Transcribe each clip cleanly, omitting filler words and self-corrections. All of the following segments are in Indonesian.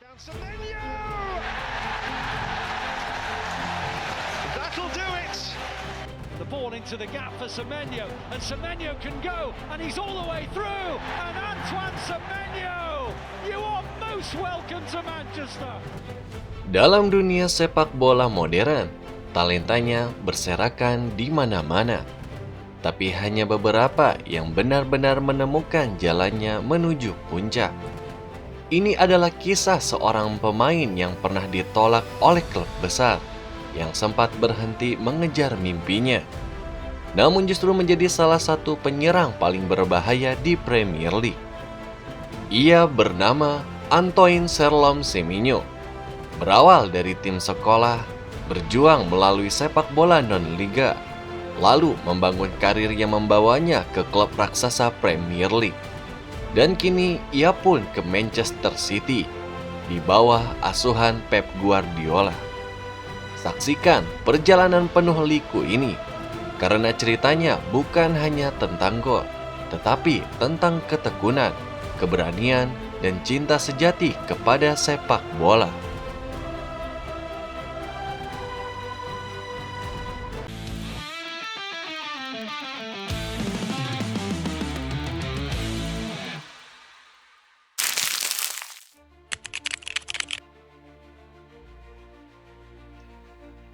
Semenyo! That'll do it! The ball into the gap for Semenyo, and Semenyo can go, and he's all the way through, and Antoine Semenyo, you are most welcome to Manchester. Dalam dunia sepak bola modern, talentanya berserakan di mana-mana. Tapi hanya beberapa yang benar-benar menemukan jalannya menuju puncak. Ini adalah kisah seorang pemain yang pernah ditolak oleh klub besar, yang sempat berhenti mengejar mimpinya. Namun justru menjadi salah satu penyerang paling berbahaya di Premier League. Ia bernama Antoine Serlom Semenyo. Berawal dari tim sekolah, berjuang melalui sepak bola non-liga, lalu membangun karir yang membawanya ke klub raksasa Premier League. Dan kini ia pun ke Manchester City, di bawah asuhan Pep Guardiola. Saksikan perjalanan penuh liku ini, karena ceritanya bukan hanya tentang gol, tetapi tentang ketekunan, keberanian, dan cinta sejati kepada sepak bola.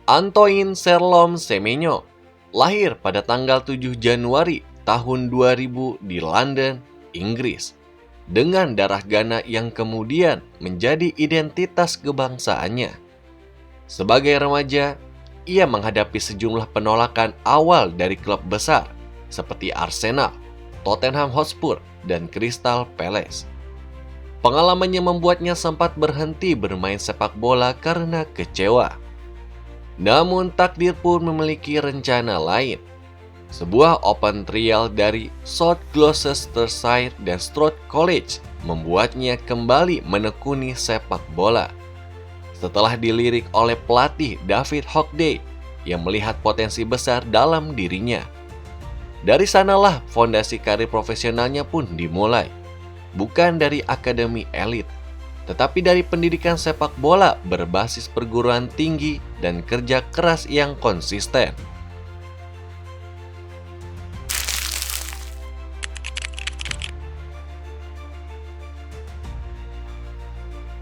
Antoine Serlom Semenyo lahir pada tanggal 7 Januari tahun 2000 di London, Inggris, dengan darah Ghana yang kemudian menjadi identitas kebangsaannya. Sebagai remaja, ia menghadapi sejumlah penolakan awal dari klub besar seperti Arsenal, Tottenham Hotspur, dan Crystal Palace. Pengalamannya membuatnya sempat berhenti bermain sepak bola karena kecewa. Namun takdir pun memiliki rencana lain. Sebuah open trial dari South Gloucestershire dan Stroud College membuatnya kembali menekuni sepak bola. Setelah dilirik oleh pelatih David Hocday yang melihat potensi besar dalam dirinya. Dari sanalah fondasi karir profesionalnya pun dimulai. Bukan dari akademi elit, tetapi dari pendidikan sepak bola berbasis perguruan tinggi dan kerja keras yang konsisten.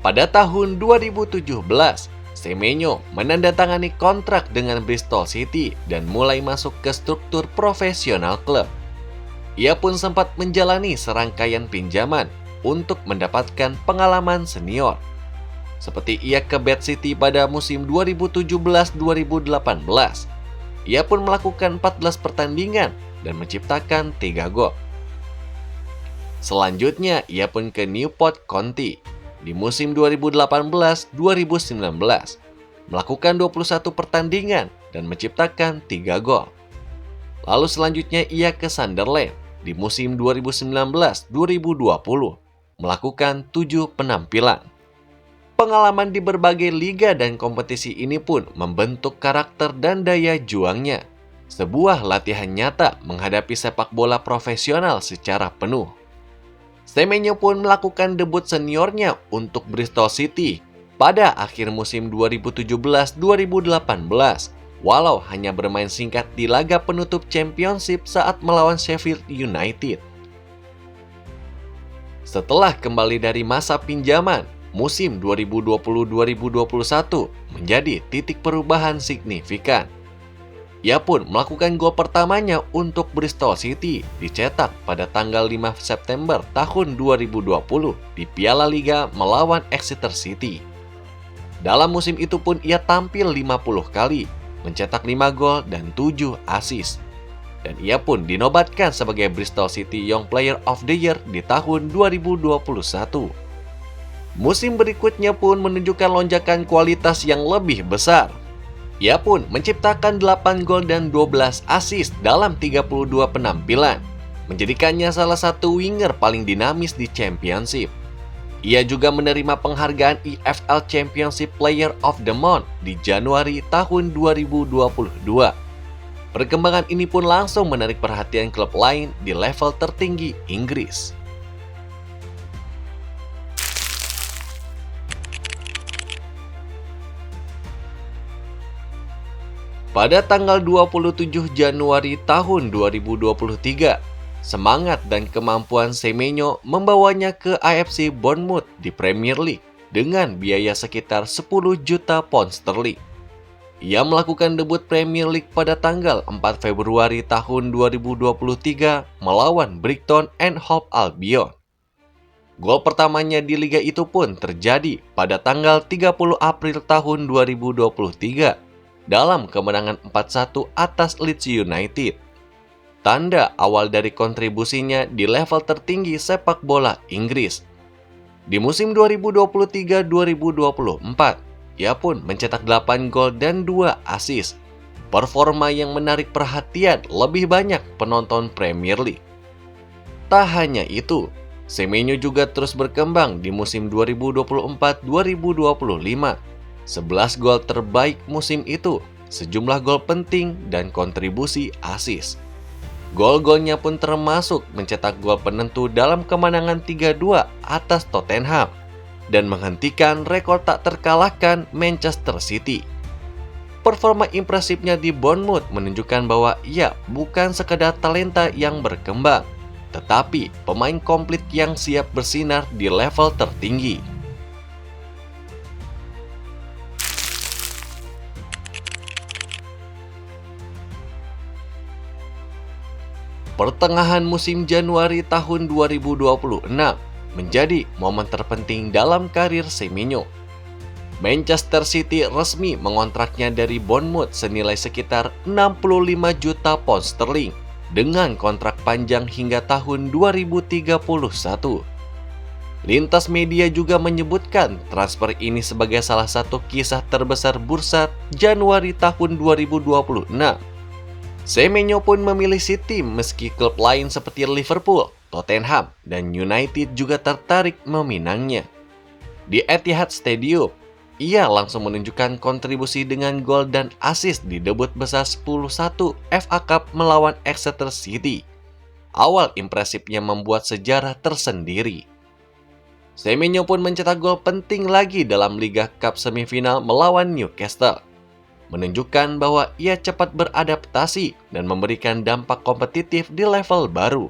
Pada tahun 2017, Semenyo menandatangani kontrak dengan Bristol City dan mulai masuk ke struktur profesional klub. Ia pun sempat menjalani serangkaian pinjaman untuk mendapatkan pengalaman senior. Seperti ia ke Bath City pada musim 2017-2018. Ia pun melakukan 14 pertandingan dan menciptakan 3 gol. Selanjutnya ia pun ke Newport County di musim 2018-2019, melakukan 21 pertandingan dan menciptakan 3 gol. Lalu selanjutnya ia ke Sunderland di musim 2019-2020, melakukan 7 penampilan. Pengalaman di berbagai liga dan kompetisi ini pun membentuk karakter dan daya juangnya. Sebuah latihan nyata menghadapi sepak bola profesional secara penuh. Semenyo pun melakukan debut seniornya untuk Bristol City pada akhir musim 2017-2018, walau hanya bermain singkat di laga penutup Championship saat melawan Sheffield United. Setelah kembali dari masa pinjaman, musim 2020-2021 menjadi titik perubahan signifikan. Ia pun melakukan gol pertamanya untuk Bristol City, dicetak pada tanggal 5 September tahun 2020 di Piala Liga melawan Exeter City. Dalam musim itu pun ia tampil 50 kali, mencetak 5 gol dan 7 assist. Dan ia pun dinobatkan sebagai Bristol City Young Player of the Year di tahun 2021. Musim berikutnya pun menunjukkan lonjakan kualitas yang lebih besar. Ia pun menciptakan 8 gol dan 12 assist dalam 32 penampilan, menjadikannya salah satu winger paling dinamis di Championship. Ia juga menerima penghargaan EFL Championship Player of the Month di Januari tahun 2022. Perkembangan ini pun langsung menarik perhatian klub lain di level tertinggi Inggris. Pada tanggal 27 Januari tahun 2023, semangat dan kemampuan Semenyo membawanya ke AFC Bournemouth di Premier League dengan biaya sekitar 10 juta pound sterling. Ia melakukan debut Premier League pada tanggal 4 Februari tahun 2023 melawan Brighton and Hove Albion. Gol pertamanya di liga itu pun terjadi pada tanggal 30 April tahun 2023 dalam kemenangan 4-1 atas Leeds United. Tanda awal dari kontribusinya di level tertinggi sepak bola Inggris. Di musim 2023-2024, ia pun mencetak 8 gol dan 2 assist. Performa yang menarik perhatian lebih banyak penonton Premier League. Tak hanya itu, Semenyo juga terus berkembang di musim 2024-2025. 11 gol terbaik musim itu, sejumlah gol penting dan kontribusi assist. Gol-golnya pun termasuk mencetak gol penentu dalam kemenangan 3-2 atas Tottenham dan menghentikan rekor tak terkalahkan Manchester City. Performa impresifnya di Bournemouth menunjukkan bahwa ia bukan sekedar talenta yang berkembang, tetapi pemain komplit yang siap bersinar di level tertinggi. Pertengahan musim Januari tahun 2026 menjadi momen terpenting dalam karir Semenyo. Manchester City resmi mengontraknya dari Bournemouth senilai sekitar 65 juta pound sterling dengan kontrak panjang hingga tahun 2031. Lintas media juga menyebutkan transfer ini sebagai salah satu kisah terbesar bursa Januari tahun 2026. Semenyo pun memilih City meski klub lain seperti Liverpool, Tottenham, dan United juga tertarik meminangnya. Di Etihad Stadium, ia langsung menunjukkan kontribusi dengan gol dan assist di debut besar 10-1 FA Cup melawan Exeter City. Awal impresifnya membuat sejarah tersendiri. Semenyo pun mencetak gol penting lagi dalam Liga Cup semifinal melawan Newcastle, menunjukkan bahwa ia cepat beradaptasi dan memberikan dampak kompetitif di level baru.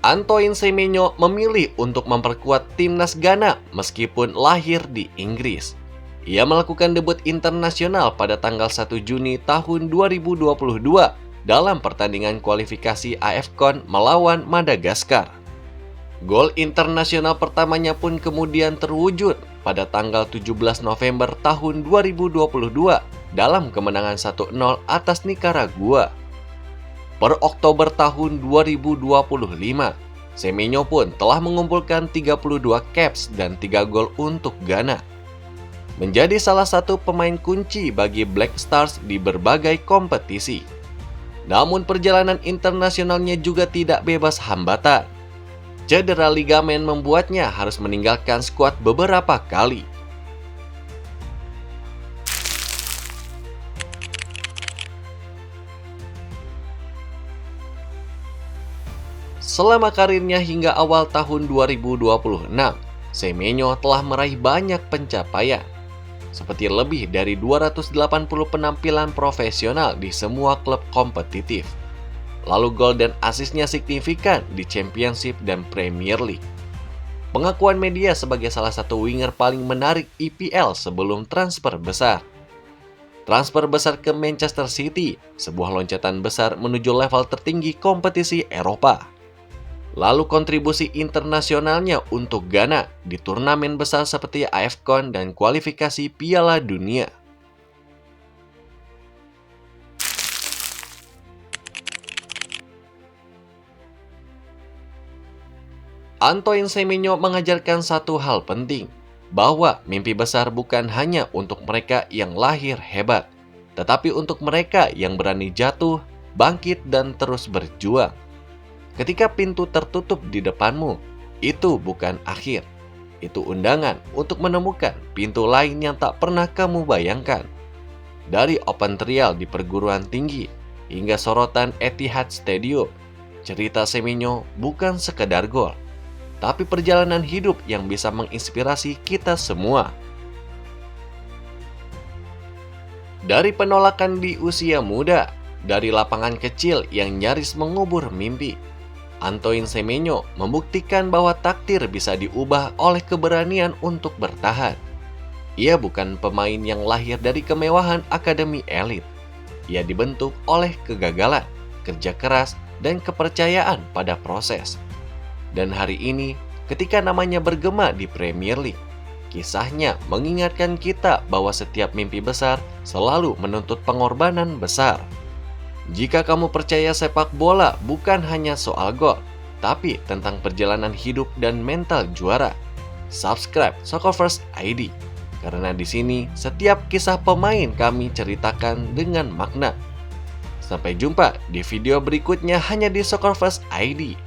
Antoine Semenyo memilih untuk memperkuat timnas Ghana meskipun lahir di Inggris. Ia melakukan debut internasional pada tanggal 1 Juni tahun 2022 dalam pertandingan kualifikasi AFCON melawan Madagaskar. Gol internasional pertamanya pun kemudian terwujud pada tanggal 17 November tahun 2022 dalam kemenangan 1-0 atas Nicaragua. Per Oktober tahun 2025, Semenyo pun telah mengumpulkan 32 caps dan 3 gol untuk Ghana. Menjadi salah satu pemain kunci bagi Black Stars di berbagai kompetisi. Namun perjalanan internasionalnya juga tidak bebas hambatan. Cedera ligamen membuatnya harus meninggalkan skuad beberapa kali. Selama karirnya hingga awal tahun 2026, Semenyo telah meraih banyak pencapaian, seperti lebih dari 280 penampilan profesional di semua klub kompetitif. Lalu gol dan asisnya signifikan di Championship dan Premier League. Pengakuan media sebagai salah satu winger paling menarik EPL sebelum transfer besar. Transfer besar ke Manchester City, sebuah loncatan besar menuju level tertinggi kompetisi Eropa. Lalu kontribusi internasionalnya untuk Ghana di turnamen besar seperti AFCON dan kualifikasi Piala Dunia. Antoine Semenyo mengajarkan satu hal penting, bahwa mimpi besar bukan hanya untuk mereka yang lahir hebat, tetapi untuk mereka yang berani jatuh, bangkit, dan terus berjuang. Ketika pintu tertutup di depanmu, itu bukan akhir. Itu undangan untuk menemukan pintu lain yang tak pernah kamu bayangkan. Dari open trial di perguruan tinggi hingga sorotan Etihad Stadium, cerita Semenyo bukan sekedar gol. tapi perjalanan hidup yang bisa menginspirasi kita semua. Dari penolakan di usia muda, dari lapangan kecil yang nyaris mengubur mimpi, Antoine Semenyo membuktikan bahwa takdir bisa diubah oleh keberanian untuk bertahan. Ia bukan pemain yang lahir dari kemewahan akademi elit. Ia dibentuk oleh kegagalan, kerja keras, dan kepercayaan pada proses. Dan hari ini, ketika namanya bergema di Premier League, kisahnya mengingatkan kita bahwa setiap mimpi besar selalu menuntut pengorbanan besar. Jika kamu percaya sepak bola bukan hanya soal gol, tapi tentang perjalanan hidup dan mental juara, subscribe Soccer First ID. Karena di sini setiap kisah pemain kami ceritakan dengan makna. Sampai jumpa di video berikutnya hanya di Soccer First ID.